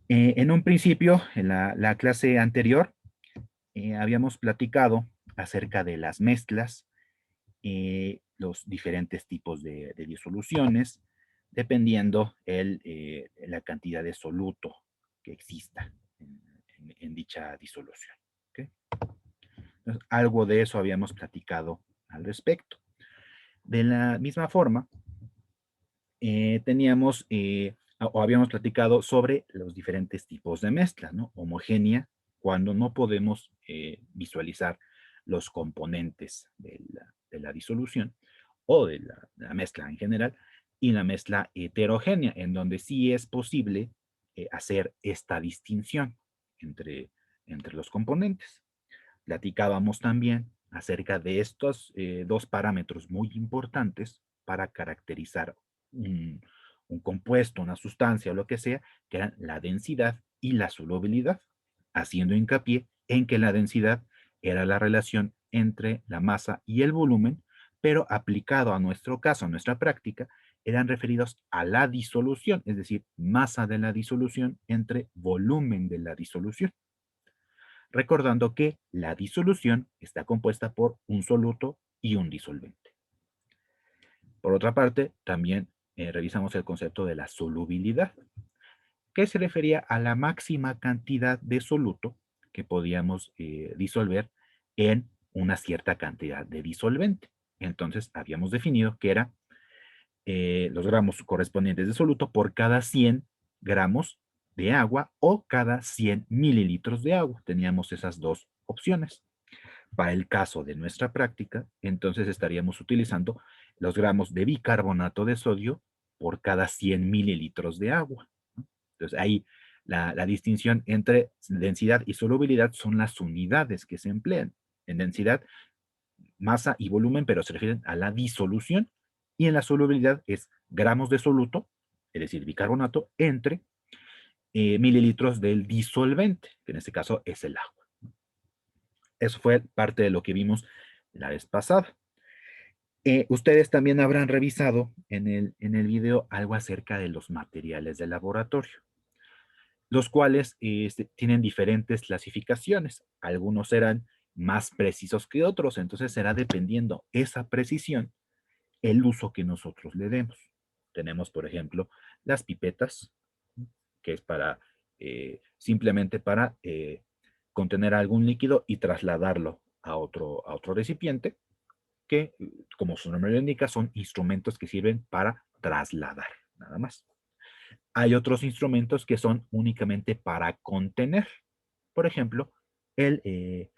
En un principio, en la clase anterior, habíamos platicado acerca de las mezclas, los diferentes tipos de disoluciones, dependiendo la cantidad de soluto que exista en dicha disolución. ¿Ok? Entonces, algo de eso habíamos platicado al respecto. De la misma forma, o habíamos platicado sobre los diferentes tipos de mezcla, ¿no? Homogénea, cuando no podemos visualizar los componentes de la disolución o de la mezcla en general, y la mezcla heterogénea, en donde sí es posible hacer esta distinción entre, entre los componentes. Platicábamos también acerca de estos dos parámetros muy importantes para caracterizar un, un compuesto, una sustancia o lo que sea, que eran la densidad y la solubilidad, haciendo hincapié en que la densidad era la relación entre la masa y el volumen, pero aplicado a nuestro caso, a nuestra práctica, eran referidos a la disolución, es decir, masa de la disolución entre volumen de la disolución, recordando que la disolución está compuesta por un soluto y un disolvente. Por otra parte, también revisamos el concepto de la solubilidad, que se refería a la máxima cantidad de soluto que podíamos disolver en una cierta cantidad de disolvente. Entonces, habíamos definido que era los gramos correspondientes de soluto por cada 100 gramos de agua o cada 100 mililitros de agua. Teníamos esas dos opciones. Para el caso de nuestra práctica, entonces estaríamos utilizando los gramos de bicarbonato de sodio por cada 100 mililitros de agua. Entonces ahí la distinción entre densidad y solubilidad son las unidades que se emplean. En densidad, masa y volumen, pero se refieren a la disolución, y en la solubilidad es gramos de soluto, es decir, bicarbonato, entre mililitros del disolvente, que en este caso es el agua. Eso fue parte de lo que vimos la vez pasada. Ustedes también habrán revisado en el video algo acerca de los materiales de laboratorio, los cuales tienen diferentes clasificaciones. Algunos serán más precisos que otros, entonces será dependiendo esa precisión el uso que nosotros le demos. Tenemos, por ejemplo, las pipetas, que es simplemente para contener algún líquido y trasladarlo a otro recipiente, que, como su nombre lo indica, son instrumentos que sirven para trasladar, nada más. Hay otros instrumentos que son únicamente para contener, por ejemplo, el, eh,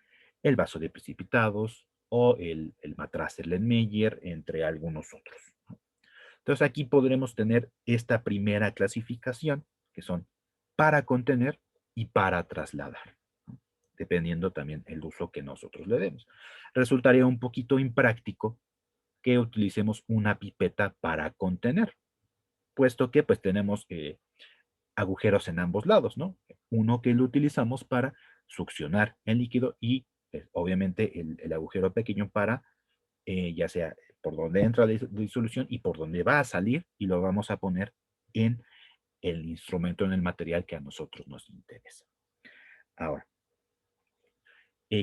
el vaso de precipitados o el matraz Erlenmeyer, entre algunos otros. Entonces aquí podremos tener esta primera clasificación, que son para contener y para trasladar, dependiendo también el uso que nosotros le demos. Resultaría un poquito impráctico que utilicemos una pipeta para contener, puesto que pues tenemos agujeros en ambos lados, ¿no? Uno que lo utilizamos para succionar el líquido y obviamente el agujero pequeño para ya sea por donde entra la disolución y por donde va a salir, y lo vamos a poner en el instrumento, en el material que a nosotros nos interesa. Ahora,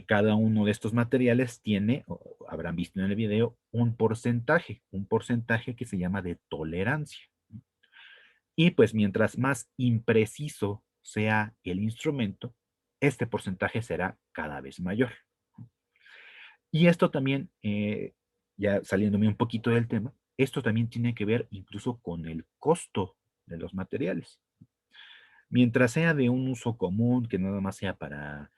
cada uno de estos materiales tiene, o habrán visto en el video, un porcentaje que se llama de tolerancia. Y pues mientras más impreciso sea el instrumento, este porcentaje será cada vez mayor. Y esto también, ya saliéndome un poquito del tema, esto también tiene que ver incluso con el costo de los materiales. Mientras sea de un uso común, que nada más sea para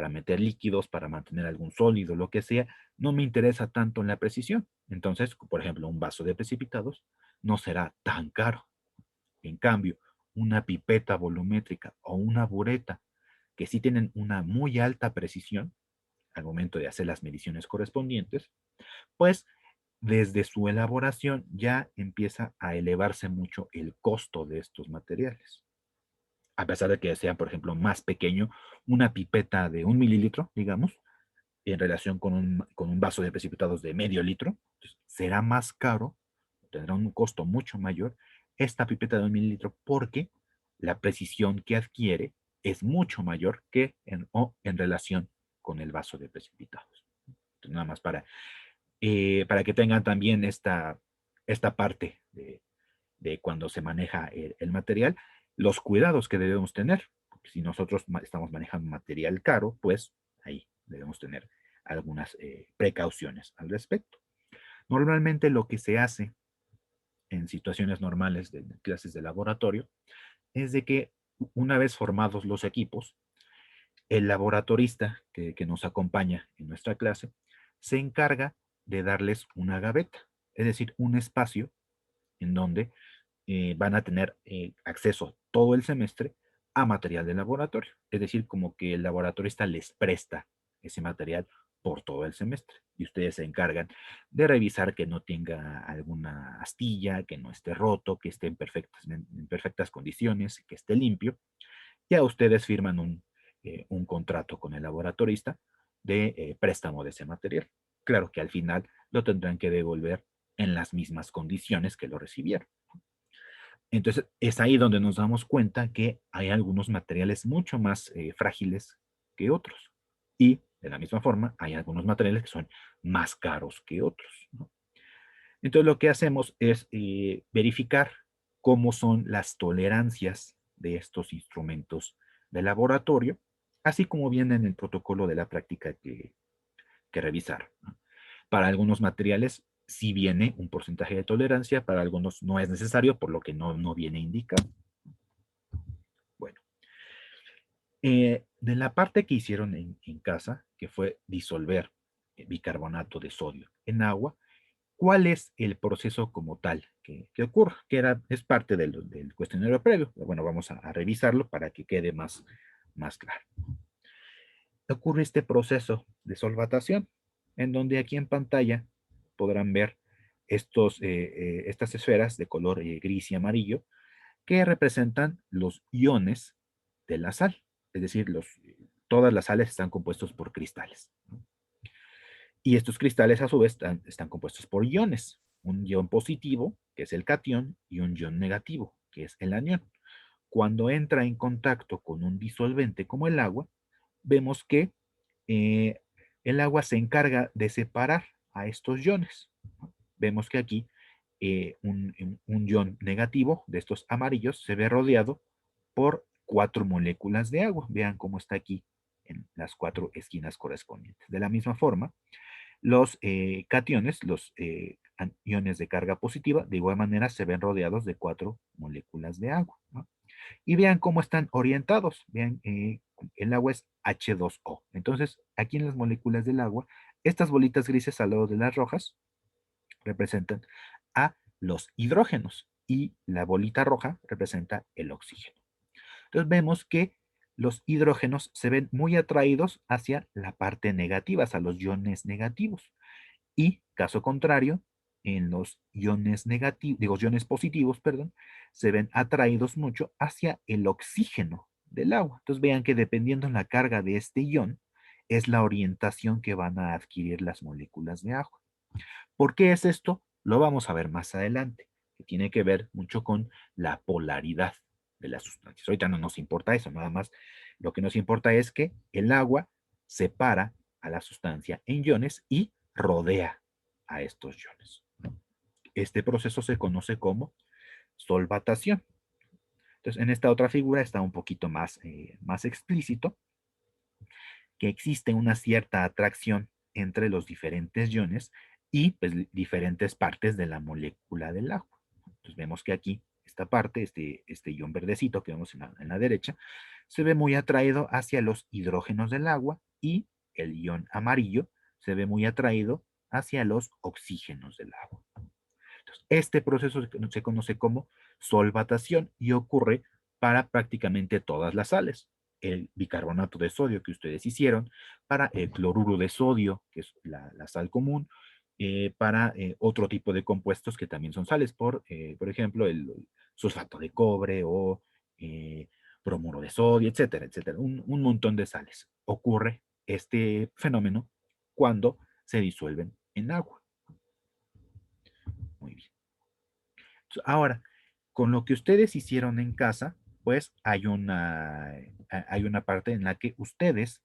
meter líquidos, para mantener algún sólido, lo que sea, no me interesa tanto en la precisión. Entonces, por ejemplo, un vaso de precipitados no será tan caro. En cambio, una pipeta volumétrica o una bureta, que sí tienen una muy alta precisión al momento de hacer las mediciones correspondientes, pues desde su elaboración ya empieza a elevarse mucho el costo de estos materiales. A pesar de que sea, por ejemplo, más pequeño, una pipeta de 1 mililitro, digamos, en relación con un vaso de precipitados de medio litro, pues, será más caro, tendrá un costo mucho mayor esta pipeta de 1 mililitro, porque la precisión que adquiere es mucho mayor que en relación con el vaso de precipitados. Entonces, nada más para que tengan también esta parte de cuando se maneja el material, los cuidados que debemos tener. Porque si nosotros estamos manejando material caro, pues ahí debemos tener algunas precauciones al respecto. Normalmente lo que se hace en situaciones normales de clases de laboratorio es de que una vez formados los equipos, el laboratorista que nos acompaña en nuestra clase se encarga de darles una gaveta, es decir, un espacio en donde van a tener acceso todo el semestre a material de laboratorio. Es decir, como que el laboratorista les presta ese material por todo el semestre y ustedes se encargan de revisar que no tenga alguna astilla, que no esté roto, que esté en perfectas condiciones, que esté limpio. Ya ustedes firman un contrato con el laboratorista de préstamo de ese material. Claro que al final lo tendrán que devolver en las mismas condiciones que lo recibieron. Entonces, es ahí donde nos damos cuenta que hay algunos materiales mucho más frágiles que otros. Y de la misma forma, hay algunos materiales que son más caros que otros, ¿no? Entonces, lo que hacemos es verificar cómo son las tolerancias de estos instrumentos de laboratorio, así como viene en el protocolo de la práctica que revisar, ¿no? Para algunos materiales sí viene un porcentaje de tolerancia, para algunos no es necesario, por lo que no viene indicado. Bueno, de la parte que hicieron en casa, que fue disolver bicarbonato de sodio en agua, ¿cuál es el proceso como tal que ocurre? Es parte del cuestionario previo. Bueno, vamos a revisarlo para que quede más claro. Ocurre este proceso de solvatación, en donde aquí en pantalla podrán ver estas esferas de color gris y amarillo que representan los iones de la sal. Es decir, todas las sales están compuestos por cristales, ¿no? Y estos cristales a su vez están compuestos por iones. Un ion positivo, que es el catión, y un ion negativo, que es el anión. Cuando entra en contacto con un disolvente como el agua, vemos que eh, el agua se encarga de separar a estos iones. Vemos que aquí un ion negativo de estos amarillos se ve rodeado por 4 moléculas de agua. Vean cómo está aquí en las 4 esquinas correspondientes. De la misma forma, los cationes, los iones de carga positiva, de igual manera se ven rodeados de 4 moléculas de agua, ¿no? Y vean cómo están orientados. Vean, el agua es H2O. Entonces, aquí en las moléculas del agua, estas bolitas grises al lado de las rojas representan a los hidrógenos y la bolita roja representa el oxígeno. Entonces vemos que los hidrógenos se ven muy atraídos hacia la parte negativa, hacia los iones negativos. Y caso contrario, en los iones negativos, digo, iones positivos, perdón, se ven atraídos mucho hacia el oxígeno del agua. Entonces vean que dependiendo de la carga de este ion, es la orientación que van a adquirir las moléculas de agua. ¿Por qué es esto? Lo vamos a ver más adelante, que tiene que ver mucho con la polaridad de las sustancias. Ahorita no nos importa eso, nada más lo que nos importa es que el agua separa a la sustancia en iones y rodea a estos iones. Este proceso se conoce como solvatación. Entonces, en esta otra figura está un poquito más explícito que existe una cierta atracción entre los diferentes iones y pues, diferentes partes de la molécula del agua. Entonces vemos que aquí esta parte, este ion verdecito que vemos en la derecha, se ve muy atraído hacia los hidrógenos del agua y el ion amarillo se ve muy atraído hacia los oxígenos del agua. Entonces, este proceso se conoce como solvatación y ocurre para prácticamente todas las sales. El bicarbonato de sodio que ustedes hicieron, para el cloruro de sodio, que es la sal común, para otro tipo de compuestos que también son sales, por ejemplo, el sulfato de cobre o bromuro de sodio, etcétera, etcétera. Un montón de sales. Ocurre este fenómeno cuando se disuelven en agua. Muy bien. Ahora, con lo que ustedes hicieron en casa, pues hay una parte en la que ustedes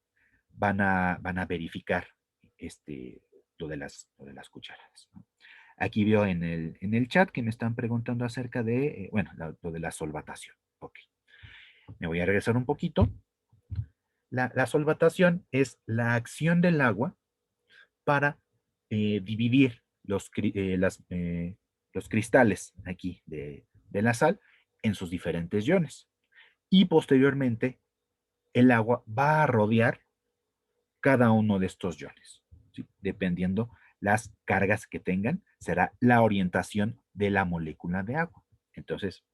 van a verificar este, lo de las cucharadas, ¿no? Aquí veo en el chat que me están preguntando acerca de, bueno, lo de la solvatación. Ok, me voy a regresar un poquito. La solvatación es la acción del agua para dividir los cristales aquí de la sal en sus diferentes iones. Y posteriormente, el agua va a rodear cada uno de estos iones, ¿sí? Dependiendo las cargas que tengan, será la orientación de la molécula de agua. Entonces,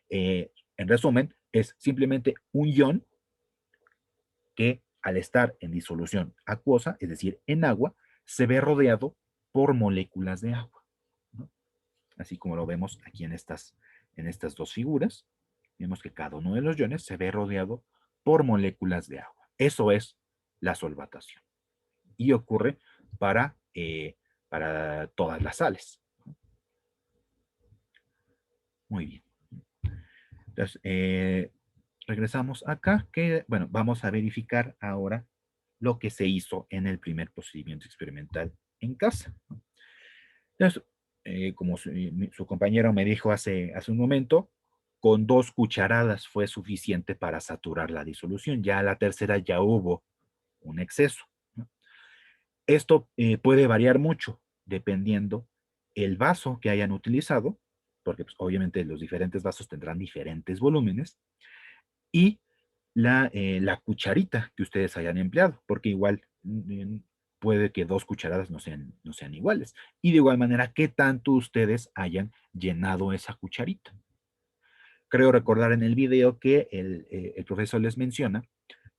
en resumen, es simplemente un ion que al estar en disolución acuosa, es decir, en agua, se ve rodeado por moléculas de agua, ¿no? Así como lo vemos aquí en estas dos figuras, vemos que cada uno de los iones se ve rodeado por moléculas de agua. Eso es la solvatación. Y ocurre para todas las sales. Muy bien. Entonces, regresamos acá, que, bueno, vamos a verificar ahora lo que se hizo en el primer procedimiento experimental en casa. Entonces, como su compañero me dijo hace un momento, con 2 cucharadas fue suficiente para saturar la disolución. Ya a la tercera ya hubo un exceso, ¿no? Esto puede variar mucho dependiendo el vaso que hayan utilizado, porque pues, obviamente los diferentes vasos tendrán diferentes volúmenes, y la cucharita que ustedes hayan empleado, porque igual puede que 2 cucharadas no sean iguales. Y de igual manera, ¿qué tanto ustedes hayan llenado esa cucharita? Creo recordar en el video que el profesor les menciona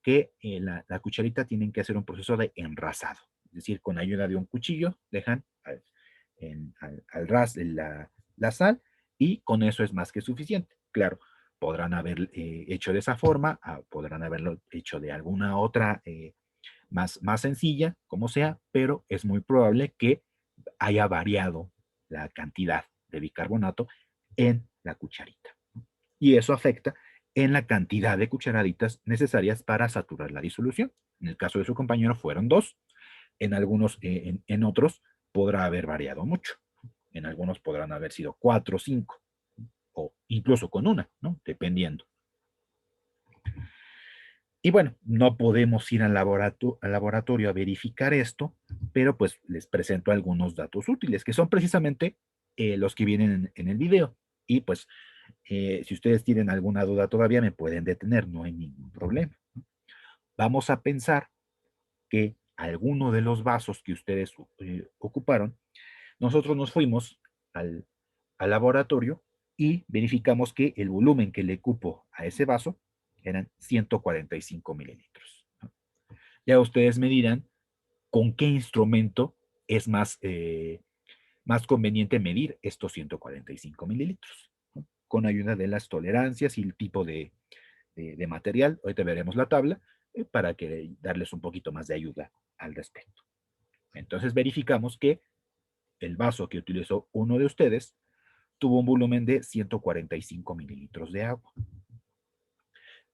que la cucharita tienen que hacer un proceso de enrasado, es decir, con ayuda de un cuchillo dejan al ras la sal y con eso es más que suficiente. Claro, podrán haber hecho de esa forma, podrán haberlo hecho de alguna otra más sencilla, como sea, pero es muy probable que haya variado la cantidad de bicarbonato en la cucharita. Y eso afecta en la cantidad de cucharaditas necesarias para saturar la disolución. En el caso de su compañero fueron 2, en otros podrá haber variado mucho. En algunos podrán haber sido 4 o 5, o incluso con una, ¿no? Dependiendo. Y bueno, no podemos ir al laboratorio a verificar esto, pero pues les presento algunos datos útiles, que son precisamente los que vienen en el video. Y pues, si ustedes tienen alguna duda todavía, me pueden detener, no hay ningún problema. Vamos a pensar que alguno de los vasos que ustedes ocuparon, nosotros nos fuimos al laboratorio y verificamos que el volumen que le cupo a ese vaso eran 145 mililitros, ¿no? Ya ustedes me dirán con qué instrumento es más conveniente medir estos 145 mililitros, ¿no? Con ayuda de las tolerancias y el tipo de material. Ahorita veremos la tabla para que darles un poquito más de ayuda al respecto. Entonces verificamos que el vaso que utilizó uno de ustedes tuvo un volumen de 145 mililitros de agua.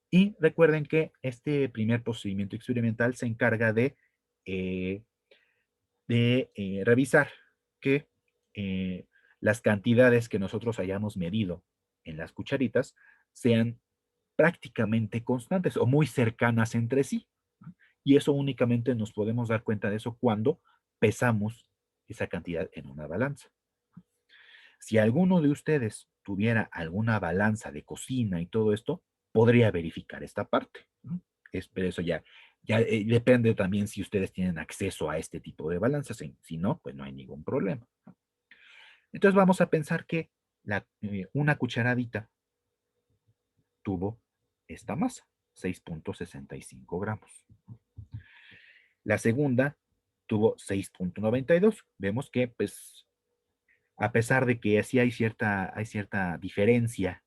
Y recuerden que este primer procedimiento experimental se encarga eh, de revisar que eh, las cantidades que nosotros hayamos medido en las cucharitas sean prácticamente constantes o muy cercanas entre sí. Y eso únicamente nos podemos dar cuenta de eso cuando pesamos esa cantidad en una balanza. Si alguno de ustedes tuviera alguna balanza de cocina y todo esto, podría verificar esta parte, ¿no? Pero eso ya depende también si ustedes tienen acceso a este tipo de balanzas. Si no, pues no hay ningún problema, ¿no? Entonces vamos a pensar que una cucharadita tuvo esta masa, 6.65 gramos. La segunda tuvo 6.92. Vemos que, pues, a pesar de que sí hay cierta diferencia,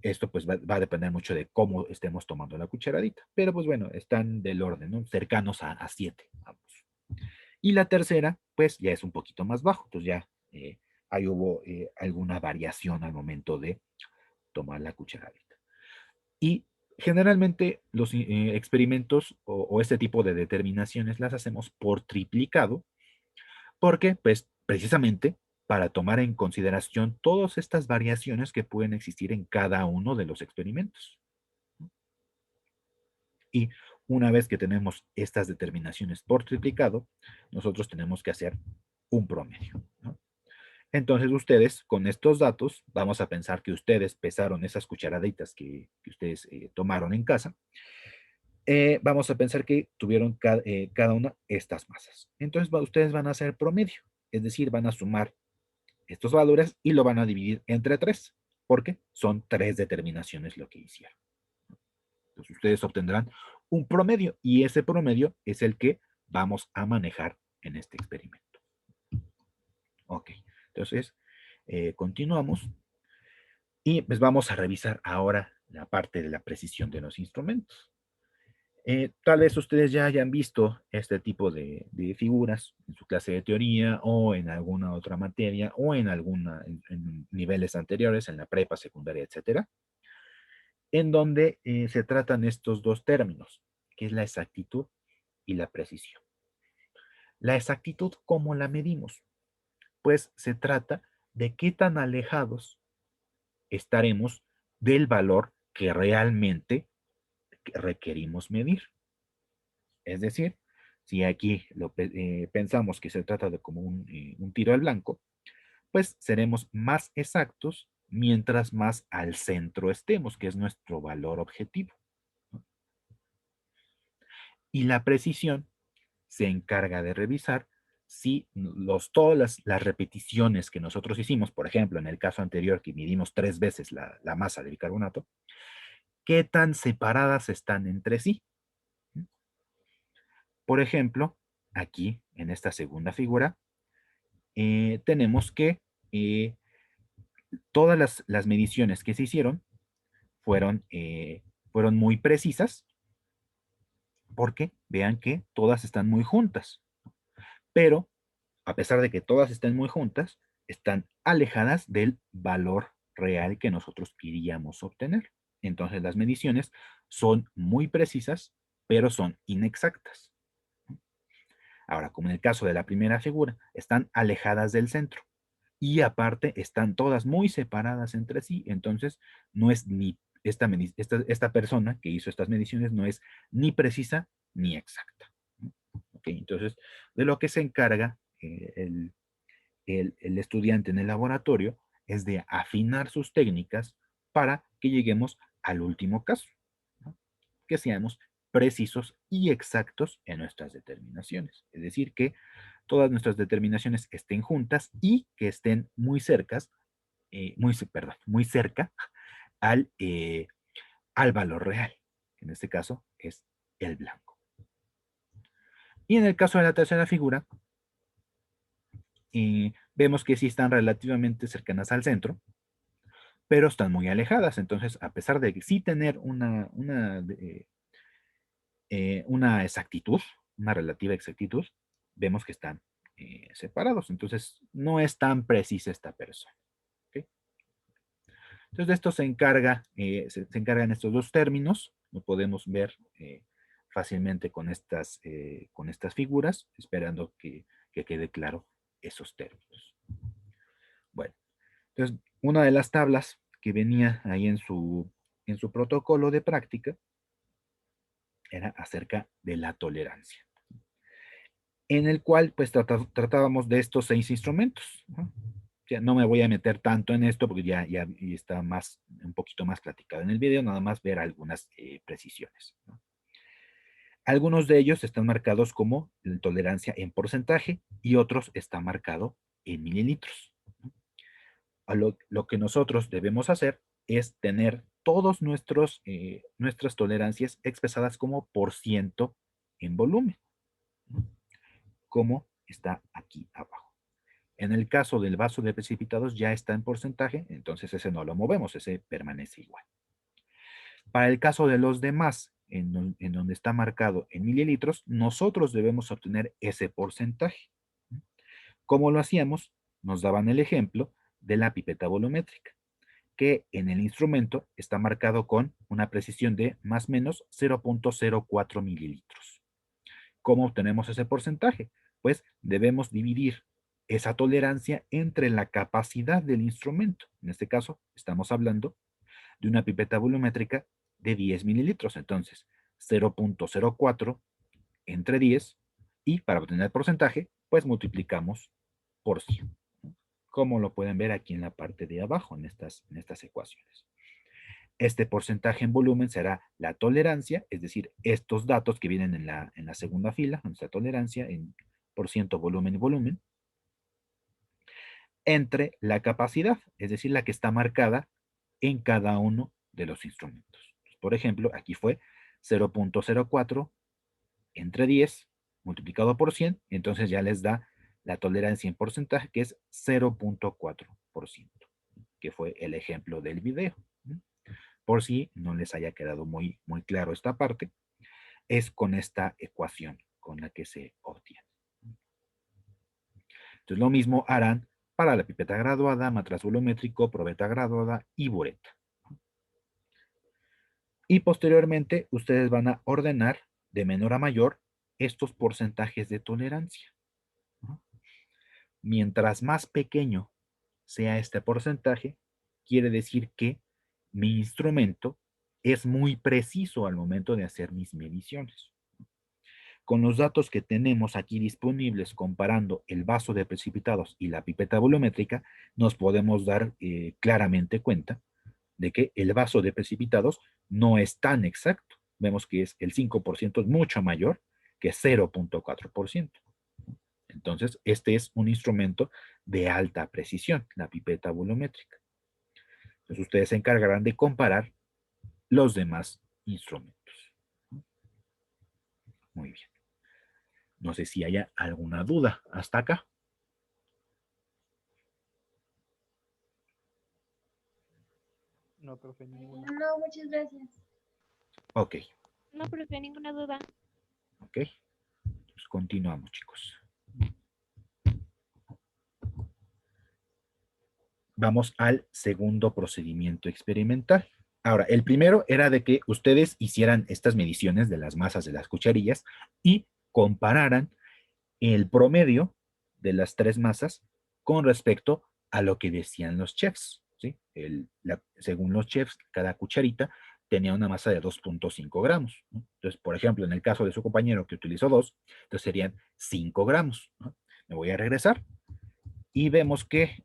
esto pues va a depender mucho de cómo estemos tomando la cucharadita. Pero pues bueno, están del orden, ¿no? Cercanos a 7, vamos. Y la tercera, pues ya es un poquito más bajo. Entonces ya ahí hubo alguna variación al momento tomar la cucharadita. Y generalmente los experimentos o este tipo de determinaciones las hacemos por triplicado, porque pues precisamente para tomar en consideración todas estas variaciones que pueden existir en cada uno de los experimentos. Y una vez que tenemos estas determinaciones por triplicado, nosotros tenemos que hacer un promedio, ¿no? Entonces ustedes, con estos datos, vamos a pensar que ustedes pesaron esas cucharaditas que ustedes tomaron en casa. Vamos a pensar que tuvieron cada una estas masas. Entonces ustedes van a hacer promedio, es decir, van a sumar estos valores y lo van a dividir entre 3, porque son 3 determinaciones lo que hicieron. Entonces ustedes obtendrán un promedio y ese promedio es el que vamos a manejar en este experimento. Ok, entonces continuamos y pues vamos a revisar ahora la parte de la precisión de los instrumentos. Tal vez ustedes ya hayan visto este tipo de figuras en su clase de teoría o en alguna otra materia o en niveles anteriores, en la prepa, secundaria, etcétera, en donde se tratan estos dos términos, que es la exactitud y la precisión. La exactitud, ¿cómo la medimos? Pues se trata de qué tan alejados estaremos del valor que realmente requerimos medir. Es decir, si aquí pensamos que se trata de como un tiro al blanco, pues seremos más exactos mientras más al centro estemos, que es nuestro valor objetivo. Y la precisión se encarga de revisar si todas las repeticiones que nosotros hicimos, por ejemplo, en el caso anterior que midimos 3 veces la masa de bicarbonato, qué tan separadas están entre sí. Por ejemplo, aquí en esta segunda figura, tenemos que todas las mediciones que se hicieron fueron muy precisas, porque vean que todas están muy juntas, pero a pesar de que todas estén muy juntas, están alejadas del valor real que nosotros queríamos obtener. Entonces las mediciones son muy precisas, pero son inexactas. Ahora, como en el caso de la primera figura, están alejadas del centro y aparte están todas muy separadas entre sí, entonces no es ni esta persona que hizo estas mediciones no es ni precisa ni exacta. Okay, entonces, de lo que se encarga el estudiante en el laboratorio es de afinar sus técnicas para que lleguemos al último caso, ¿no? Que seamos precisos y exactos en nuestras determinaciones. Es decir, que todas nuestras determinaciones estén juntas y que estén muy cerca al valor real, que en este caso es el blanco. Y en el caso de la tercera figura, vemos que sí están relativamente cercanas al centro, pero están muy alejadas. Entonces, a pesar de sí tener una exactitud, una relativa exactitud, vemos que están separados. Entonces, no es tan precisa esta persona. ¿Okay? Entonces, de esto se encargan estos dos términos. Lo podemos ver fácilmente con estas figuras, esperando que quede claro esos términos. Bueno, entonces, una de las tablas que venía ahí en su protocolo de práctica era acerca de la tolerancia, en el cual pues tratábamos de estos 6 instrumentos, ¿no? Ya no me voy a meter tanto en esto porque ya está un poquito más platicado en el video, nada más ver algunas precisiones, ¿no? Algunos de ellos están marcados como tolerancia en porcentaje y otros están marcados en mililitros. Lo que nosotros debemos hacer es tener todas nuestras tolerancias expresadas como por ciento en volumen, ¿no? Como está aquí abajo. En el caso del vaso de precipitados ya está en porcentaje, entonces ese no lo movemos, ese permanece igual. Para el caso de los demás, en donde está marcado en mililitros, nosotros debemos obtener ese porcentaje. ¿Cómo lo hacíamos? Nos daban el ejemplo de la pipeta volumétrica. que en el instrumento está marcado con una precisión de más o menos 0.04 mililitros. ¿Cómo obtenemos ese porcentaje? Pues debemos dividir esa tolerancia entre la capacidad del instrumento. En este caso, estamos hablando de una pipeta volumétrica de 10 mililitros. Entonces, 0.04 entre 10 y para obtener el porcentaje, pues multiplicamos por 100. Como lo pueden ver aquí en la parte de abajo, en estas ecuaciones. Este porcentaje en volumen será la tolerancia, es decir, estos datos que vienen en la segunda fila, nuestra tolerancia en por ciento volumen y volumen, entre la capacidad, es decir, la que está marcada en cada uno de los instrumentos. Por ejemplo, aquí fue 0.04 entre 10 multiplicado por 100, entonces ya les da la tolerancia en porcentaje, que es 0.4%, que fue el ejemplo del video. Por si no les haya quedado muy claro esta parte, es con esta ecuación con la que se obtiene. Entonces lo mismo harán para la pipeta graduada, matraz volumétrico, probeta graduada y bureta. Y posteriormente ustedes van a ordenar de menor a mayor estos porcentajes de tolerancia. Mientras más pequeño sea este porcentaje, quiere decir que mi instrumento es muy preciso al momento de hacer mis mediciones. Con los datos que tenemos aquí disponibles comparando el vaso de precipitados y la pipeta volumétrica, nos podemos dar claramente cuenta de que el vaso de precipitados no es tan exacto. Vemos que el 5% es mucho mayor que 0.4%. Entonces, este es un instrumento de alta precisión, la pipeta volumétrica. Entonces, ustedes se encargarán de comparar los demás instrumentos. Muy bien. No sé si haya alguna duda hasta acá. No, profe, ninguna. No, muchas gracias. Ok. No, profe, ninguna duda. Ok. Pues continuamos, chicos. Vamos al segundo procedimiento experimental. Ahora, el primero era de que ustedes hicieran estas mediciones de las masas de las cucharillas y compararan el promedio de las tres masas con respecto a lo que decían los chefs. ¿Sí? Según los chefs, cada cucharita tenía una masa de 2.5 gramos. ¿No? Entonces, por ejemplo, en el caso de su compañero que utilizó 2, entonces serían 5 gramos. ¿No? Me voy a regresar y vemos que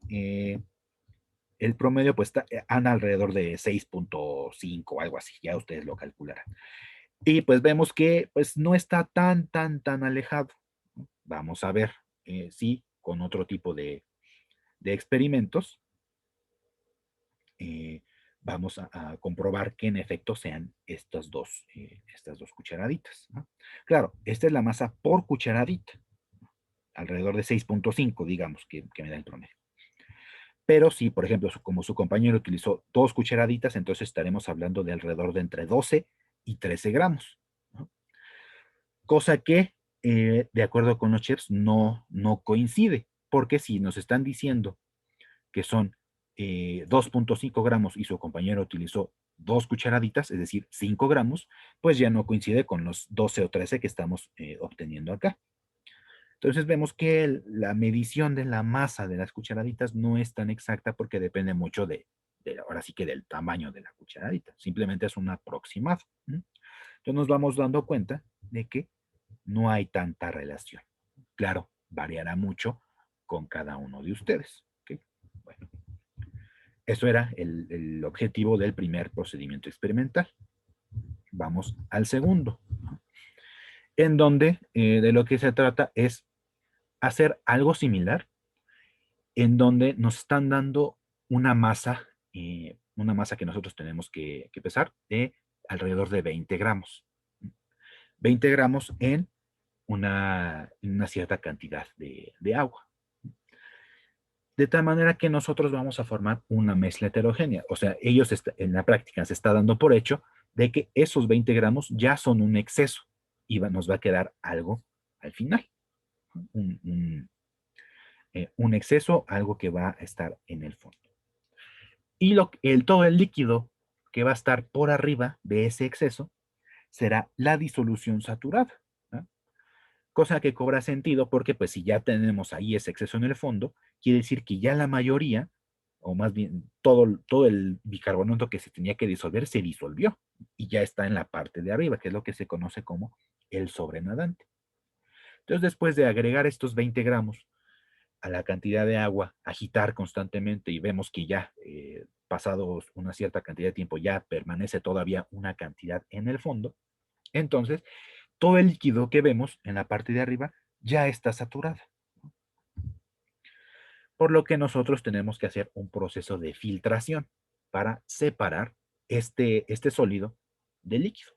el promedio pues anda alrededor de 6.5 o algo así, ya ustedes lo calcularán. Y pues vemos que pues no está tan alejado. Vamos a ver si con otro tipo de experimentos vamos a comprobar que en efecto sean estas dos cucharaditas, ¿no? Claro, esta es la masa por cucharadita, alrededor de 6.5, digamos, que me da el promedio. Pero si, por ejemplo, como su compañero utilizó 2 cucharaditas, entonces estaremos hablando de alrededor de entre 12 y 13 gramos, ¿no? Cosa que, de acuerdo con los chefs, no coincide, porque si nos están diciendo que son 2.5 gramos y su compañero utilizó 2 cucharaditas, es decir, 5 gramos, pues ya no coincide con los 12 o 13 que estamos obteniendo acá. Entonces vemos que la medición de la masa de las cucharaditas no es tan exacta porque depende mucho ahora sí que del tamaño de la cucharadita. Simplemente es un aproximado. Entonces nos vamos dando cuenta de que no hay tanta relación. Claro, variará mucho con cada uno de ustedes. ¿Okay? Bueno, eso era el objetivo del primer procedimiento experimental. Vamos al segundo, en donde de lo que se trata es hacer algo similar, en donde nos están dando una masa que nosotros tenemos que pesar de alrededor de 20 gramos. 20 gramos en una cierta cantidad de agua. De tal manera que nosotros vamos a formar una mezcla heterogénea. O sea, ellos en la práctica se está dando por hecho de que esos 20 gramos ya son un exceso y nos va a quedar algo al final. Un exceso, algo que va a estar en el fondo. Y todo el líquido que va a estar por arriba de ese exceso será la disolución saturada, ¿no? Cosa que cobra sentido porque pues si ya tenemos ahí ese exceso en el fondo, quiere decir que ya la mayoría, o más bien todo el bicarbonato que se tenía que disolver, se disolvió y ya está en la parte de arriba, que es lo que se conoce como el sobrenadante. Entonces, después de agregar estos 20 gramos a la cantidad de agua, agitar constantemente y vemos que ya pasados una cierta cantidad de tiempo ya permanece todavía una cantidad en el fondo, entonces todo el líquido que vemos en la parte de arriba ya está saturado. Por lo que nosotros tenemos que hacer un proceso de filtración para separar este sólido del líquido.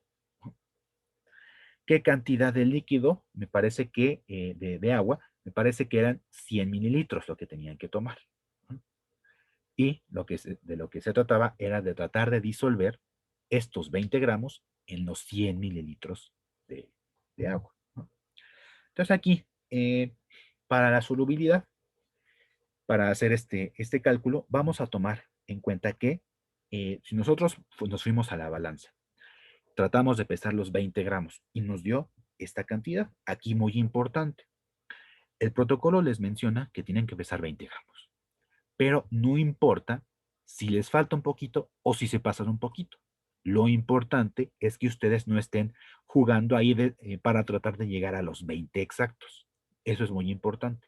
¿Qué cantidad de líquido? Me parece que de agua, me parece que eran 100 mililitros lo que tenían que tomar. Y de lo que se trataba era de tratar de disolver estos 20 gramos en los 100 mililitros de agua. Entonces aquí, para la solubilidad, para hacer este cálculo, vamos a tomar en cuenta que si nosotros nos fuimos a la balanza, tratamos de pesar los 20 gramos y nos dio esta cantidad, aquí muy importante. El protocolo les menciona que tienen que pesar 20 gramos, pero no importa si les falta un poquito o si se pasan un poquito. Lo importante es que ustedes no estén jugando ahí para tratar de llegar a los 20 exactos. Eso es muy importante,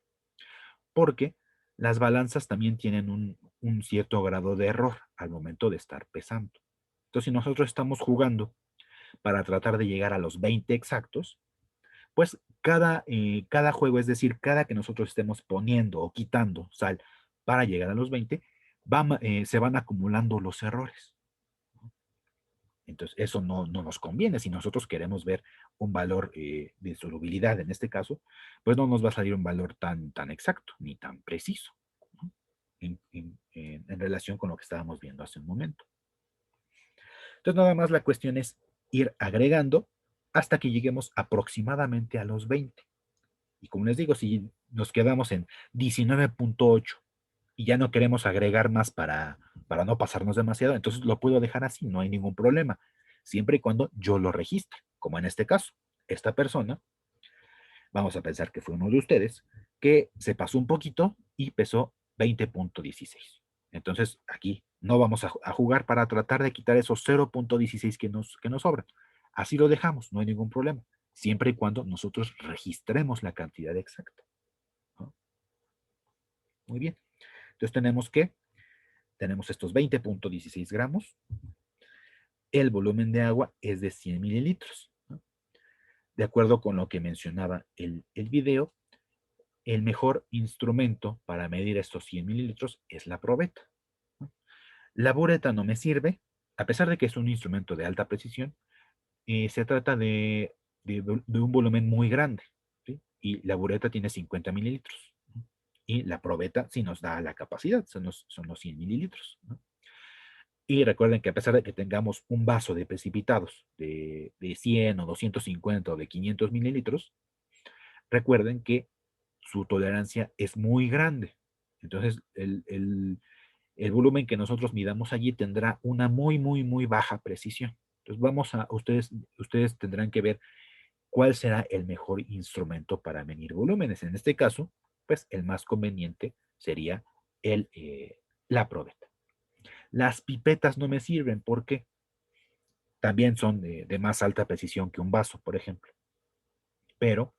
porque las balanzas también tienen un cierto grado de error al momento de estar pesando. Entonces, si nosotros estamos jugando para tratar de llegar a los 20 exactos, pues cada juego, es decir, cada que nosotros estemos poniendo o quitando sal para llegar a los 20, se van acumulando los errores. Entonces, eso no nos conviene. Si nosotros queremos ver un valor de solubilidad, en este caso, pues no nos va a salir un valor tan exacto ni tan preciso, ¿no? En relación con lo que estábamos viendo hace un momento. Entonces, nada más la cuestión es ir agregando hasta que lleguemos aproximadamente a los 20. Y como les digo, si nos quedamos en 19.8 y ya no queremos agregar más para no pasarnos demasiado, entonces lo puedo dejar así, no hay ningún problema, siempre y cuando yo lo registre, como en este caso. Esta persona, vamos a pensar que fue uno de ustedes, que se pasó un poquito y pesó 20.16. Entonces aquí no vamos a jugar para tratar de quitar esos 0.16 que nos sobran. Así lo dejamos, no hay ningún problema, siempre y cuando nosotros registremos la cantidad exacta, ¿no? Muy bien. Entonces tenemos estos 20.16 gramos. El volumen de agua es de 100 mililitros, ¿no? De acuerdo con lo que mencionaba el video, el mejor instrumento para medir estos 100 mililitros es la probeta, ¿no? La bureta no me sirve, a pesar de que es un instrumento de alta precisión. Se trata de un volumen muy grande, ¿sí? Y la bureta tiene 50 mililitros, ¿no? Y la probeta sí nos da la capacidad, son los 100 mililitros, ¿no? Y recuerden que a pesar de que tengamos un vaso de precipitados de 100 o 250 o de 500 mililitros, recuerden que su tolerancia es muy grande. Entonces, el volumen que nosotros midamos allí tendrá una muy, muy, muy baja precisión. Entonces, ustedes tendrán que ver cuál será el mejor instrumento para medir volúmenes. En este caso, pues el más conveniente sería la probeta. Las pipetas no me sirven porque también son de más alta precisión que un vaso, por ejemplo. Pero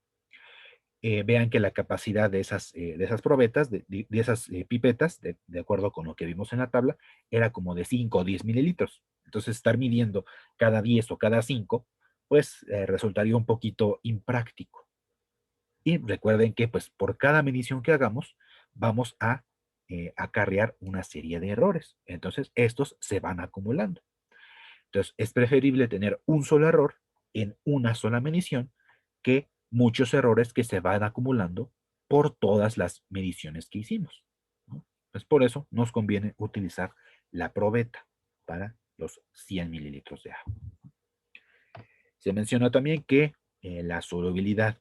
vean que la capacidad de esas probetas, de esas pipetas, de acuerdo con lo que vimos en la tabla, era como de 5 o 10 mililitros. Entonces, estar midiendo cada 10 o cada 5, pues resultaría un poquito impráctico. Y recuerden que pues por cada medición que hagamos, vamos a acarrear una serie de errores. Entonces, estos se van acumulando. Entonces, es preferible tener un solo error en una sola medición que muchos errores que se van acumulando por todas las mediciones que hicimos, ¿no? Entonces, por eso nos conviene utilizar la probeta para los 100 mililitros de agua. Se menciona también que la solubilidad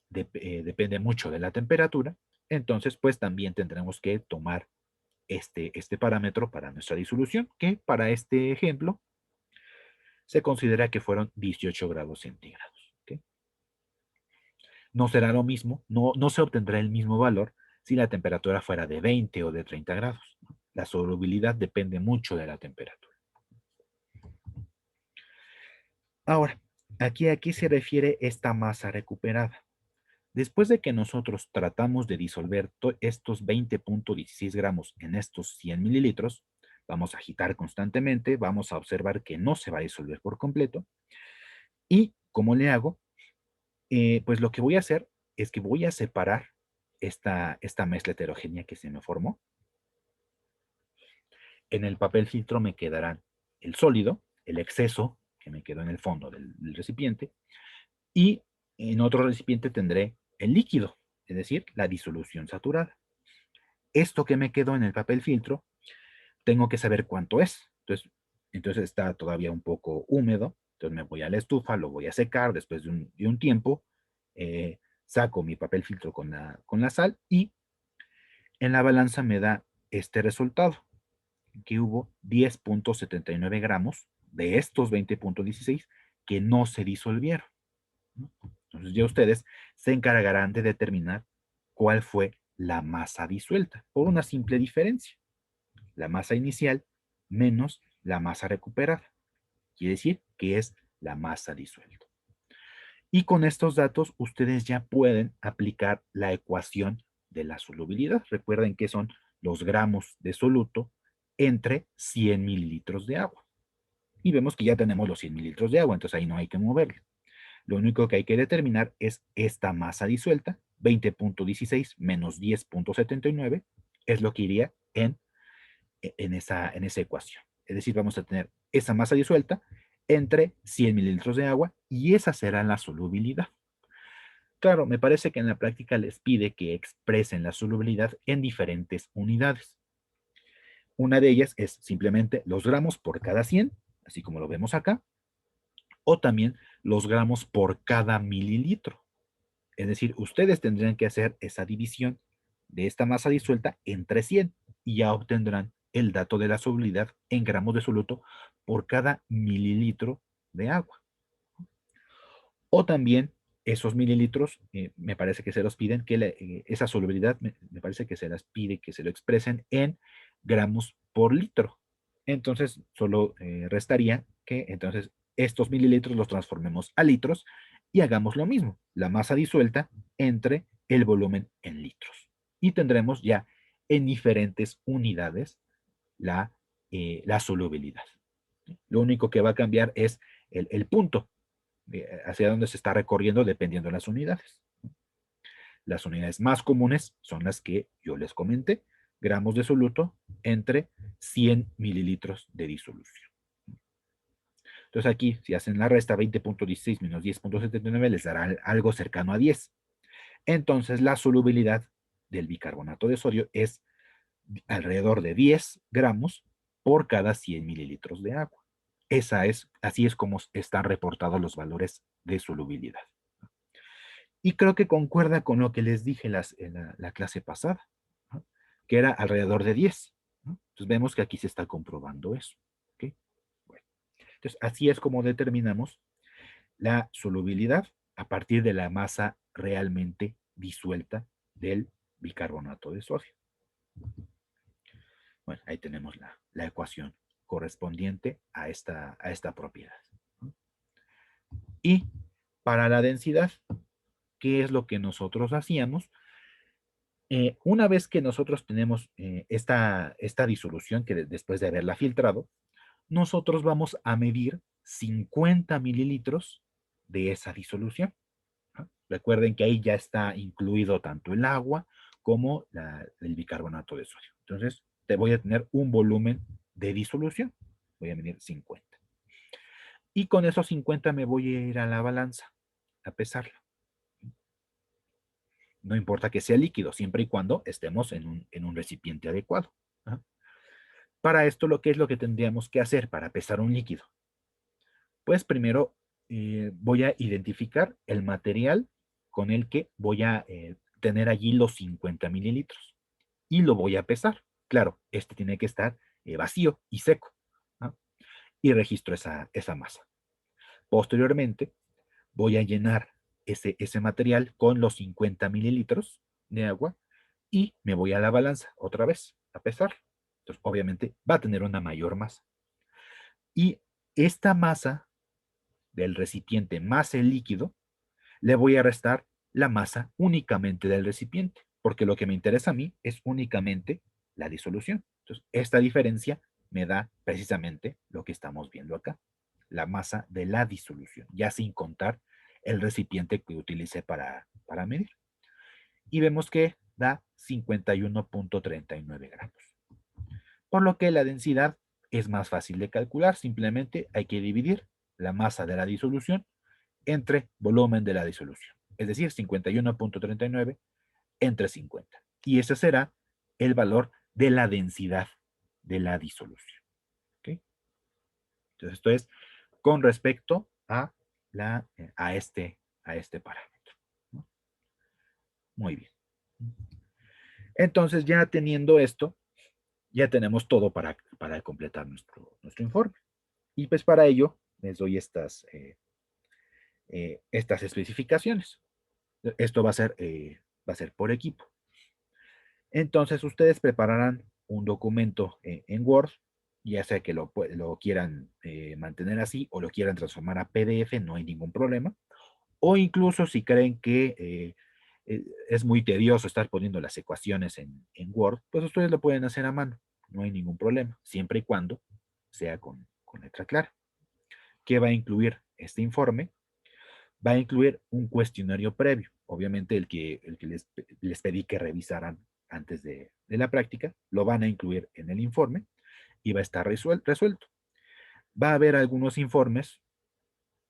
depende mucho de la temperatura, entonces pues también tendremos que tomar este parámetro para nuestra disolución, que para este ejemplo se considera que fueron 18 grados centígrados. ¿Okay? No será lo mismo, no se obtendrá el mismo valor si la temperatura fuera de 20 o de 30 grados. La solubilidad depende mucho de la temperatura. Ahora, aquí a qué se refiere esta masa recuperada. Después de que nosotros tratamos de disolver estos 20.16 gramos en estos 100 mililitros, vamos a agitar constantemente, vamos a observar que no se va a disolver por completo. ¿Y cómo le hago? Pues lo que voy a hacer es que voy a separar esta mezcla heterogénea que se me formó. En el papel filtro me quedarán el sólido, el exceso que me quedó en el fondo del recipiente, y en otro recipiente tendré el líquido, es decir, la disolución saturada. Esto que me quedó en el papel filtro, tengo que saber cuánto es. Entonces está todavía un poco húmedo, entonces me voy a la estufa, lo voy a secar después de un tiempo, saco mi papel filtro con la sal y en la balanza me da este resultado, que hubo 10.79 gramos de estos 20.16 que no se disolvieron. Entonces ya ustedes se encargarán de determinar cuál fue la masa disuelta por una simple diferencia. La masa inicial menos la masa recuperada. Quiere decir que es la masa disuelta. Y con estos datos ustedes ya pueden aplicar la ecuación de la solubilidad. Recuerden que son los gramos de soluto entre 100 mililitros de agua. Y vemos que ya tenemos los 100 mililitros de agua, entonces ahí no hay que moverle. Lo único que hay que determinar es esta masa disuelta, 20.16 menos 10.79, es lo que iría en esa ecuación. Es decir, vamos a tener esa masa disuelta entre 100 mililitros de agua y esa será la solubilidad. Claro, me parece que en la práctica les pide que expresen la solubilidad en diferentes unidades. Una de ellas es simplemente los gramos por cada 100, así como lo vemos acá, o también los gramos por cada mililitro. Es decir, ustedes tendrían que hacer esa división de esta masa disuelta entre 100 y ya obtendrán el dato de la solubilidad en gramos de soluto por cada mililitro de agua. O también esos mililitros, me parece que se los piden, que esa solubilidad me parece que se las pide que se lo expresen en gramos por litro. Entonces, solo restaría que entonces estos mililitros los transformemos a litros y hagamos lo mismo, la masa disuelta entre el volumen en litros. Y tendremos ya en diferentes unidades la solubilidad. Lo único que va a cambiar es el punto hacia donde se está recorriendo dependiendo de las unidades. Las unidades más comunes son las que yo les comenté, gramos de soluto entre 100 mililitros de disolución. Entonces aquí, si hacen la resta, 20.16 menos 10.79 les dará algo cercano a 10. Entonces la solubilidad del bicarbonato de sodio es alrededor de 10 gramos por cada 100 mililitros de agua. Así es como están reportados los valores de solubilidad. Y creo que concuerda con lo que les dije en la clase pasada, ¿no? Que era alrededor de 10. ¿No? Entonces vemos que aquí se está comprobando eso. ¿Okay? Bueno, entonces así es como determinamos la solubilidad a partir de la masa realmente disuelta del bicarbonato de sodio. Bueno, ahí tenemos la ecuación correspondiente a esta propiedad. ¿No? Y para la densidad, ¿qué es lo que nosotros hacíamos? Una vez que nosotros tenemos esta disolución, que después de haberla filtrado, nosotros vamos a medir 50 mililitros de esa disolución. ¿No? Recuerden que ahí ya está incluido tanto el agua como el bicarbonato de sodio. Entonces, te voy a tener un volumen de disolución. Voy a medir 50. Y con esos 50 me voy a ir a la balanza a pesarlo. No importa que sea líquido, siempre y cuando estemos en un recipiente adecuado. ¿No? Para esto, ¿qué es lo que tendríamos que hacer para pesar un líquido? Pues primero voy a identificar el material con el que voy a tener allí los 50 mililitros y lo voy a pesar. claro, este tiene que estar vacío y seco, ¿no? Y registro esa masa. Posteriormente, voy a llenar ese material con los 50 mililitros de agua y me voy a la balanza otra vez a pesar. Entonces, obviamente, va a tener una mayor masa. Y esta masa del recipiente más el líquido, le voy a restar la masa únicamente del recipiente, porque lo que me interesa a mí es únicamente la disolución. Entonces, esta diferencia me da precisamente lo que estamos viendo acá, la masa de la disolución, ya sin contar el recipiente que utilicé para medir. Y vemos que da 51.39 gramos. Por lo que la densidad es más fácil de calcular, simplemente hay que dividir la masa de la disolución entre volumen de la disolución, es decir, 51.39 entre 50. Y ese será el valor de la densidad de la disolución. ¿Okay? Entonces, esto es con respecto a este parámetro, ¿no? Muy bien. Entonces, ya teniendo esto, ya tenemos todo para completar nuestro informe. Y pues para ello les doy estas especificaciones. Esto va a ser por equipo. Entonces ustedes prepararán un documento en Word, ya sea que lo quieran mantener así o lo quieran transformar a PDF, no hay ningún problema. O incluso si creen que es muy tedioso estar poniendo las ecuaciones en Word, pues ustedes lo pueden hacer a mano, no hay ningún problema, siempre y cuando sea con letra clara. ¿Qué va a incluir este informe? Va a incluir un cuestionario previo, obviamente el que les pedí que revisaran antes de la práctica, lo van a incluir en el informe y va a estar resuelto. Va a haber algunos informes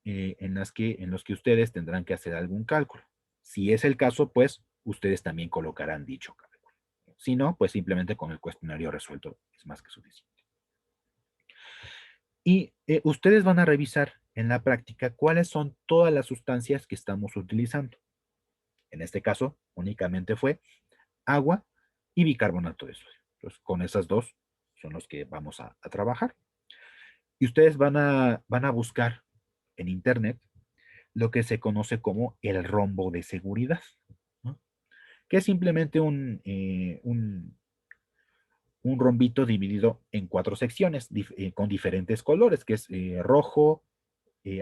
en los que ustedes tendrán que hacer algún cálculo. Si es el caso, pues ustedes también colocarán dicho cálculo. Si no, pues simplemente con el cuestionario resuelto es más que suficiente. Y ustedes van a revisar en la práctica cuáles son todas las sustancias que estamos utilizando. En este caso, únicamente fue agua y bicarbonato de sodio. Entonces, con esas dos son los que vamos a trabajar. Y ustedes van a buscar en Internet lo que se conoce como el rombo de seguridad, ¿no? Que es simplemente un rombito dividido en 4 secciones con diferentes colores, que es rojo,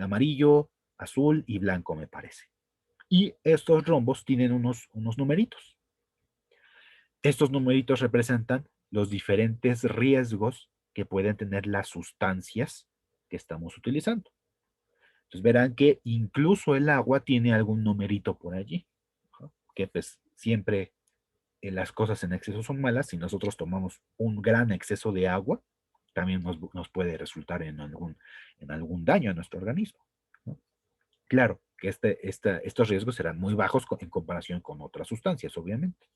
amarillo, azul y blanco, me parece. Y estos rombos tienen unos numeritos. Estos numeritos representan los diferentes riesgos que pueden tener las sustancias que estamos utilizando. Entonces verán que incluso el agua tiene algún numerito por allí, ¿no? Que pues siempre las cosas en exceso son malas. Si nosotros tomamos un gran exceso de agua, también nos puede resultar en algún daño a nuestro organismo, ¿no? Claro que estos riesgos serán muy bajos en comparación con otras sustancias, obviamente.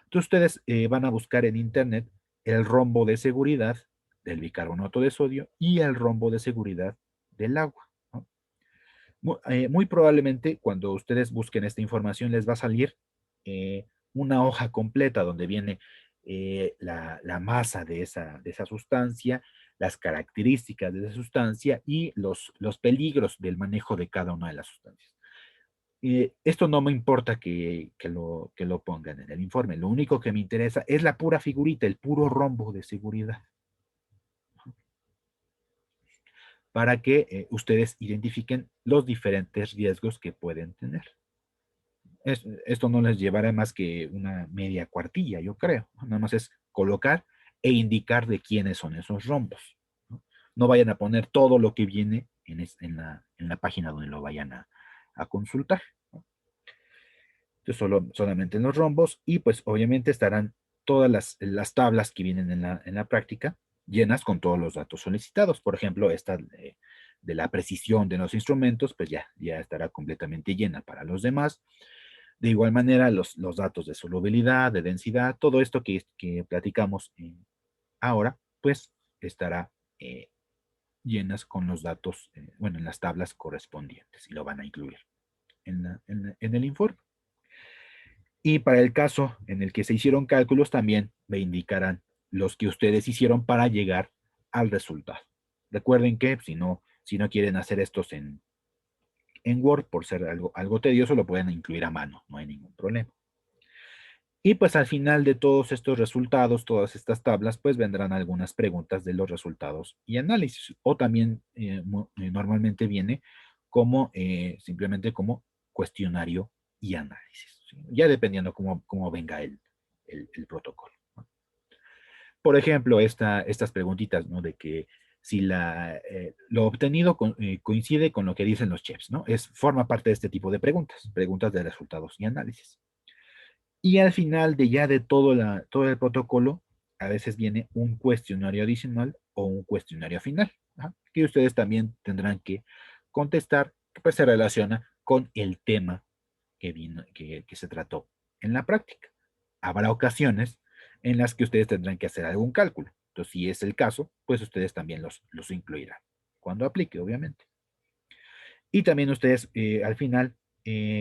Entonces ustedes van a buscar en Internet el rombo de seguridad del bicarbonato de sodio y el rombo de seguridad del agua, ¿no? Muy probablemente cuando ustedes busquen esta información les va a salir una hoja completa donde viene la masa de esa sustancia, las características de esa sustancia y los peligros del manejo de cada una de las sustancias. Esto no me importa que lo pongan en el informe, lo único que me interesa es la pura figurita, el puro rombo de seguridad, para que ustedes identifiquen los diferentes riesgos que pueden tener. Esto no les llevará más que una media cuartilla, yo creo. Nada más es colocar e indicar de quiénes son esos rombos, ¿no? No vayan a poner todo lo que viene en la página donde lo vayan a consultar, ¿no? Entonces solamente en los rombos y pues obviamente estarán todas las tablas que vienen en la práctica llenas con todos los datos solicitados. Por ejemplo, esta de la precisión de los instrumentos, pues ya estará completamente llena para los demás. De igual manera, los datos de solubilidad, de densidad, todo esto que platicamos ahora, pues estará llenas con los datos, bueno, en las tablas correspondientes y lo van a incluir en el informe. Y para el caso en el que se hicieron cálculos, también me indicarán los que ustedes hicieron para llegar al resultado. Recuerden que si no quieren hacer estos en Word, por ser algo tedioso, lo pueden incluir a mano, no hay ningún problema. Y pues al final de todos estos resultados, todas estas tablas, pues vendrán algunas preguntas de los resultados y análisis. O también normalmente viene como simplemente como cuestionario y análisis, ¿sí? Ya dependiendo cómo venga el protocolo, ¿no? Por ejemplo, estas preguntitas, ¿no? De que si lo obtenido coincide con lo que dicen los chefs, ¿no? Forma parte de este tipo de preguntas de resultados y análisis. Y al final de todo el protocolo, a veces viene un cuestionario adicional o un cuestionario final, ¿no? Que ustedes también tendrán que contestar, que pues se relaciona con el tema que se trató en la práctica. Habrá ocasiones en las que ustedes tendrán que hacer algún cálculo. Entonces, si es el caso, pues ustedes también los incluirán, cuando aplique, obviamente. Y también ustedes al final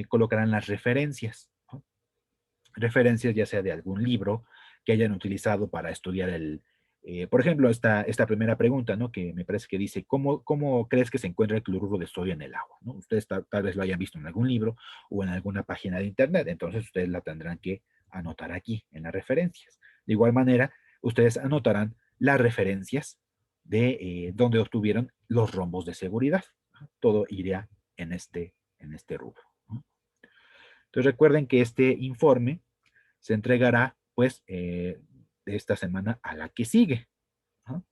colocarán las referencias, ¿no? Referencias ya sea de algún libro que hayan utilizado para estudiar por ejemplo, esta primera pregunta, ¿no? Que me parece que dice, ¿cómo crees que se encuentra el cloruro de sodio en el agua? ¿No? Ustedes tal vez lo hayan visto en algún libro o en alguna página de internet, entonces ustedes la tendrán que anotar aquí en las referencias. De igual manera, ustedes anotarán las referencias de donde obtuvieron los rombos de seguridad, ¿no? Todo iría en este rubro, ¿no? Entonces recuerden que este informe se entregará pues de esta semana a la que sigue, ¿no?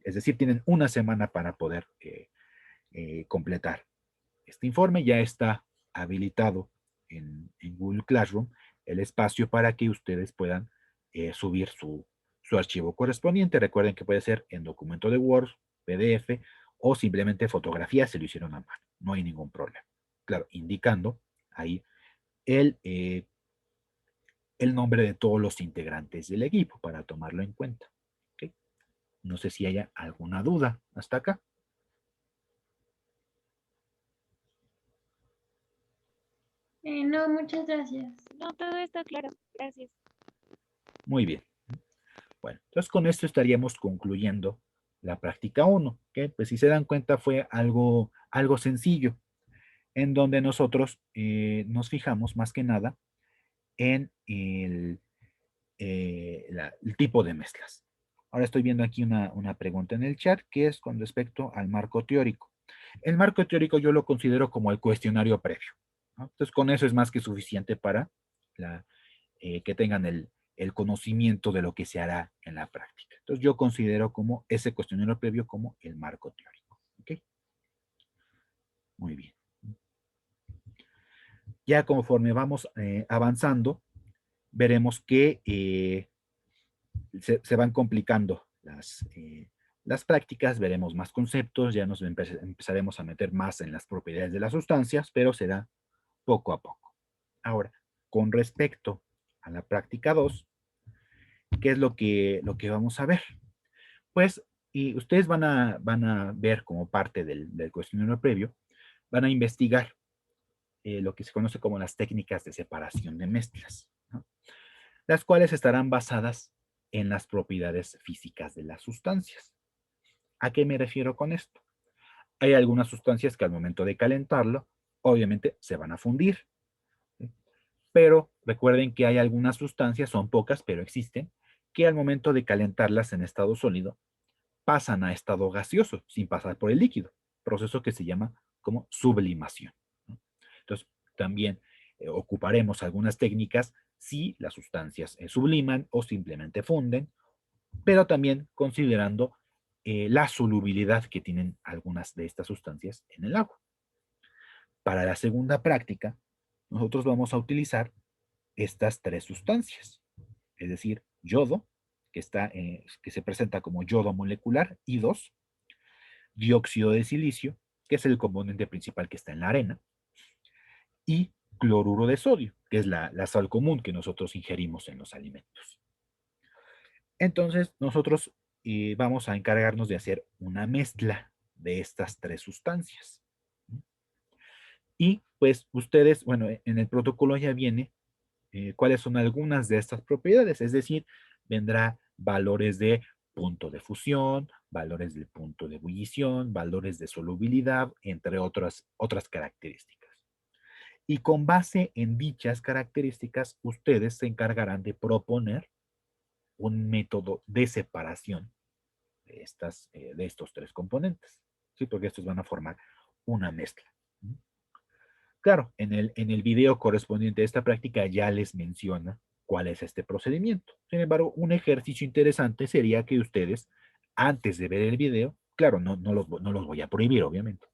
Es decir, tienen una semana para poder completar este informe. Ya está habilitado en Google Classroom el espacio para que ustedes puedan subir su archivo correspondiente. Recuerden que puede ser en documento de Word, PDF o simplemente fotografía si lo hicieron a mano. No hay ningún problema. Claro, indicando ahí el, eh, el nombre de todos los integrantes del equipo para tomarlo en cuenta. ¿Okay? No sé si haya alguna duda hasta acá. No, muchas gracias. No, todo está claro. Gracias. Muy bien. Bueno, entonces con esto estaríamos concluyendo la práctica 1, que pues si se dan cuenta fue algo sencillo, en donde nosotros nos fijamos más que nada en el tipo de mezclas. Ahora estoy viendo aquí una pregunta en el chat que es con respecto al marco teórico. El marco teórico yo lo considero como el cuestionario previo, ¿no? Entonces con eso es más que suficiente para que tengan el conocimiento de lo que se hará en la práctica. Entonces yo considero como ese cuestionario previo como el marco teórico. ¿Okay? Muy bien. Ya conforme vamos avanzando, veremos que se van complicando las prácticas, veremos más conceptos, ya nos empezaremos a meter más en las propiedades de las sustancias, pero será poco a poco. Ahora, con respecto a la práctica 2, ¿qué es lo que vamos a ver? Pues, y ustedes van a ver como parte del cuestionario previo, van a investigar lo que se conoce como las técnicas de separación de mezclas, ¿no? Las cuales estarán basadas en las propiedades físicas de las sustancias. ¿A qué me refiero con esto? Hay algunas sustancias que al momento de calentarlo, obviamente se van a fundir, ¿sí? Pero recuerden que hay algunas sustancias, son pocas, pero existen, que al momento de calentarlas en estado sólido, pasan a estado gaseoso sin pasar por el líquido, proceso que se llama como sublimación, ¿no? Entonces, también ocuparemos algunas técnicas si las sustancias subliman o simplemente funden, pero también considerando la solubilidad que tienen algunas de estas sustancias en el agua. Para la segunda práctica, nosotros vamos a utilizar estas tres sustancias, es decir, yodo, que se presenta como yodo molecular, I2, dióxido de silicio, que es el componente principal que está en la arena, y cloruro de sodio, que es la sal común que nosotros ingerimos en los alimentos. Entonces, nosotros vamos a encargarnos de hacer una mezcla de estas tres sustancias. Y pues ustedes, bueno, en el protocolo ya viene cuáles son algunas de estas propiedades, es decir, vendrá valores de punto de fusión, valores del punto de ebullición, valores de solubilidad, entre otras características. Y con base en dichas características, ustedes se encargarán de proponer un método de separación de estos tres componentes, ¿sí? Porque estos van a formar una mezcla. Claro, en el video correspondiente a esta práctica ya les menciona cuál es este procedimiento. Sin embargo, un ejercicio interesante sería que ustedes, antes de ver el video, claro, no los voy a prohibir, obviamente,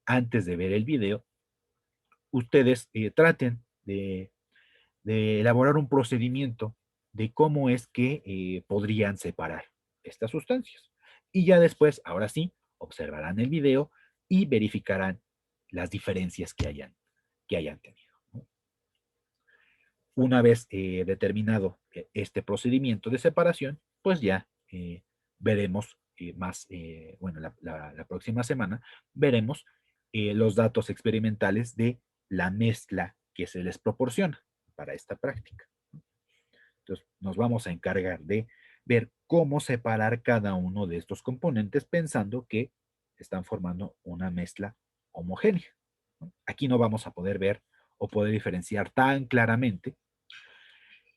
antes de ver el video, ustedes traten de elaborar un procedimiento de cómo es que podrían separar estas sustancias. Y ya después, ahora sí, observarán el video y verificarán las diferencias que hayan tenido, ¿no? Una vez determinado este procedimiento de separación, pues ya veremos bueno, la próxima semana veremos los datos experimentales de la mezcla que se les proporciona para esta práctica. Entonces, nos vamos a encargar de ver cómo separar cada uno de estos componentes pensando que están formando una mezcla homogénea, ¿no? Aquí no vamos a poder ver o poder diferenciar tan claramente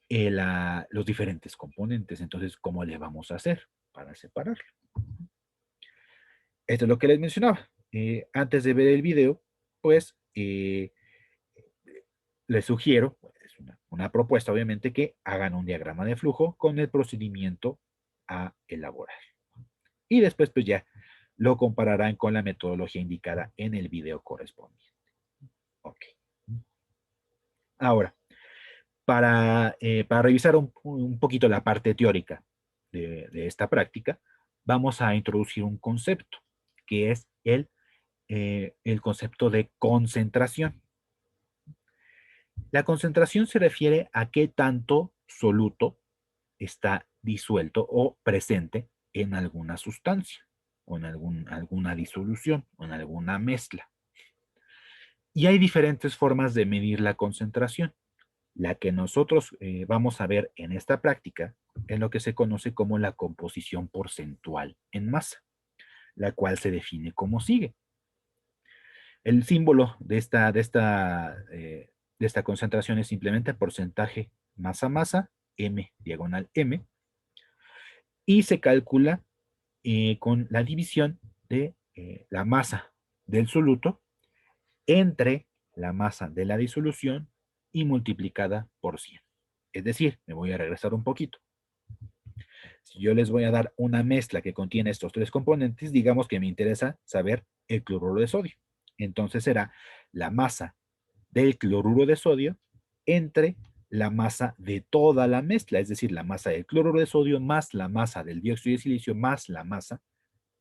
los diferentes componentes. Entonces, ¿cómo le vamos a hacer para separarlo? Esto es lo que les mencionaba. Antes de ver el video, pues les sugiero, es una propuesta obviamente, que hagan un diagrama de flujo con el procedimiento a elaborar. Y después pues ya lo compararán con la metodología indicada en el video correspondiente. Ok. Ahora, para revisar un poquito la parte teórica de esta práctica, vamos a introducir un concepto, que es el concepto de concentración. La concentración se refiere a qué tanto soluto está disuelto o presente en alguna sustancia, o en alguna disolución, o en alguna mezcla. Y hay diferentes formas de medir la concentración. La que nosotros vamos a ver en esta práctica es lo que se conoce como la composición porcentual en masa, la cual se define como sigue. El símbolo de esta concentración es simplemente porcentaje masa-masa, M diagonal M, y se calcula con la división de la masa del soluto entre la masa de la disolución y multiplicada por 100. Es decir, me voy a regresar un poquito. Si yo les voy a dar una mezcla que contiene estos tres componentes, digamos que me interesa saber el cloruro de sodio. Entonces será la masa del cloruro de sodio entre la masa de toda la mezcla, es decir, la masa del cloruro de sodio más la masa del dióxido de silicio más la masa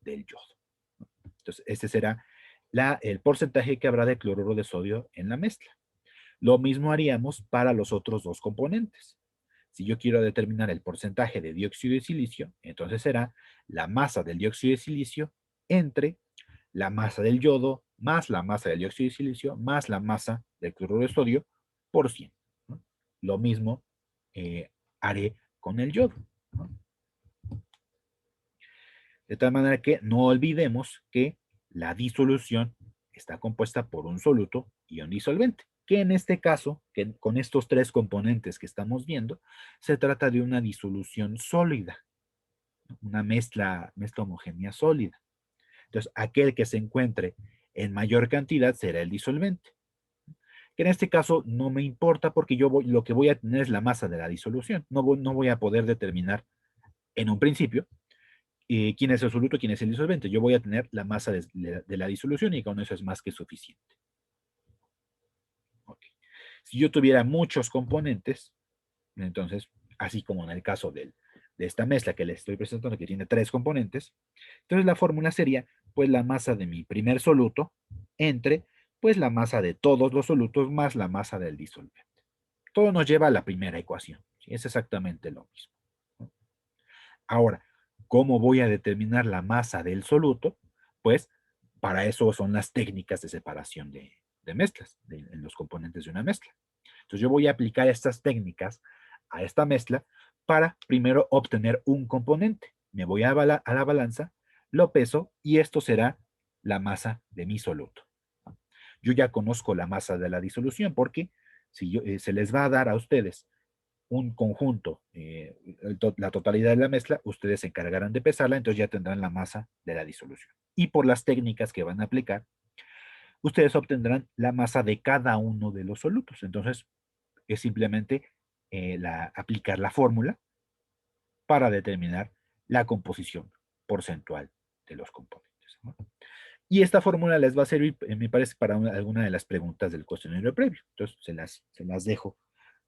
del yodo. Entonces, este será el porcentaje que habrá de cloruro de sodio en la mezcla. Lo mismo haríamos para los otros dos componentes. Si yo quiero determinar el porcentaje de dióxido de silicio, entonces será la masa del dióxido de silicio entre la masa del yodo más la masa del dióxido de silicio más la masa del cloruro de sodio por 100, ¿no? Lo mismo haré con el yodo, ¿no? De tal manera que no olvidemos que la disolución está compuesta por un soluto y un disolvente, que en este caso, que con estos tres componentes que estamos viendo, se trata de una disolución sólida, una mezcla homogénea sólida. Entonces, aquel que se encuentre en mayor cantidad será el disolvente. Que en este caso no me importa porque lo que voy a tener es la masa de la disolución. No voy a poder determinar en un principio quién es el soluto, quién es el disolvente. Yo voy a tener la masa de la disolución y con eso es más que suficiente. Okay. Si yo tuviera muchos componentes, entonces, así como en el caso de esta mezcla que les estoy presentando, que tiene 3 componentes, entonces la fórmula sería, pues, la masa de mi primer soluto entre, pues, la masa de todos los solutos más la masa del disolvente. Todo nos lleva a la primera ecuación. ¿Sí? Es exactamente lo mismo, ¿no? Ahora, ¿cómo voy a determinar la masa del soluto? Pues, para eso son las técnicas de separación de mezclas, en los componentes de una mezcla. Entonces yo voy a aplicar estas técnicas a esta mezcla para primero obtener un componente. Me voy a la balanza, lo peso y esto será la masa de mi soluto. Yo ya conozco la masa de la disolución porque si se les va a dar a ustedes un conjunto, la totalidad de la mezcla, ustedes se encargarán de pesarla, entonces ya tendrán la masa de la disolución. Y por las técnicas que van a aplicar, ustedes obtendrán la masa de cada uno de los solutos. Entonces, es simplemente aplicar la fórmula para determinar la composición porcentual de los componentes, ¿no? Y esta fórmula les va a servir, me parece, para alguna de las preguntas del cuestionario previo. Entonces, se las dejo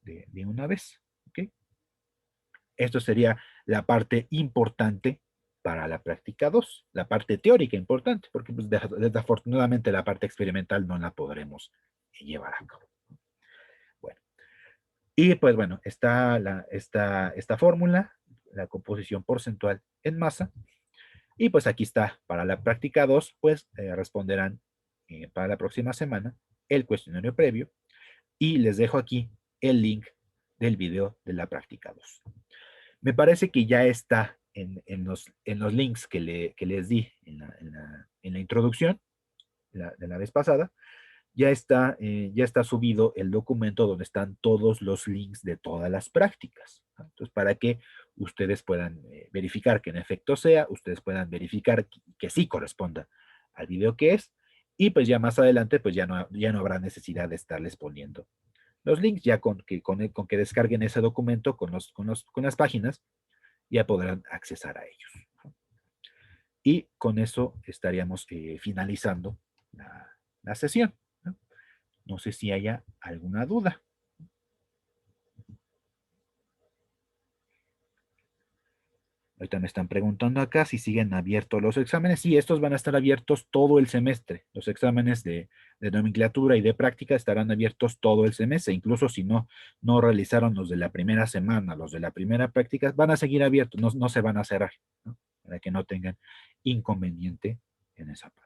de una vez. ¿Okay? Esto sería la parte importante para la práctica 2, la parte teórica importante, porque pues, desafortunadamente la parte experimental no la podremos llevar a cabo. Bueno, y pues bueno, está esta fórmula, la composición porcentual en masa, y pues aquí está, para la práctica 2, pues responderán para la próxima semana el cuestionario previo, y les dejo aquí el link del video de la práctica 2. Me parece que ya está en los links que les di en la introducción de la vez pasada. Ya está subido el documento donde están todos los links de todas las prácticas. Entonces, para que ustedes puedan verificar que en efecto sea, ustedes puedan verificar que sí corresponda al video que es, y pues ya más adelante pues ya no habrá necesidad de estarles poniendo los links, ya con que descarguen ese documento con las páginas, ya podrán accesar a ellos. Y con eso estaríamos finalizando la sesión. No sé si haya alguna duda. Ahorita me están preguntando acá si siguen abiertos los exámenes. Sí, estos van a estar abiertos todo el semestre. Los exámenes de nomenclatura y de práctica estarán abiertos todo el semestre. Incluso si no realizaron los de la primera semana, los de la primera práctica, van a seguir abiertos, no se van a cerrar, ¿no? Para que no tengan inconveniente en esa parte.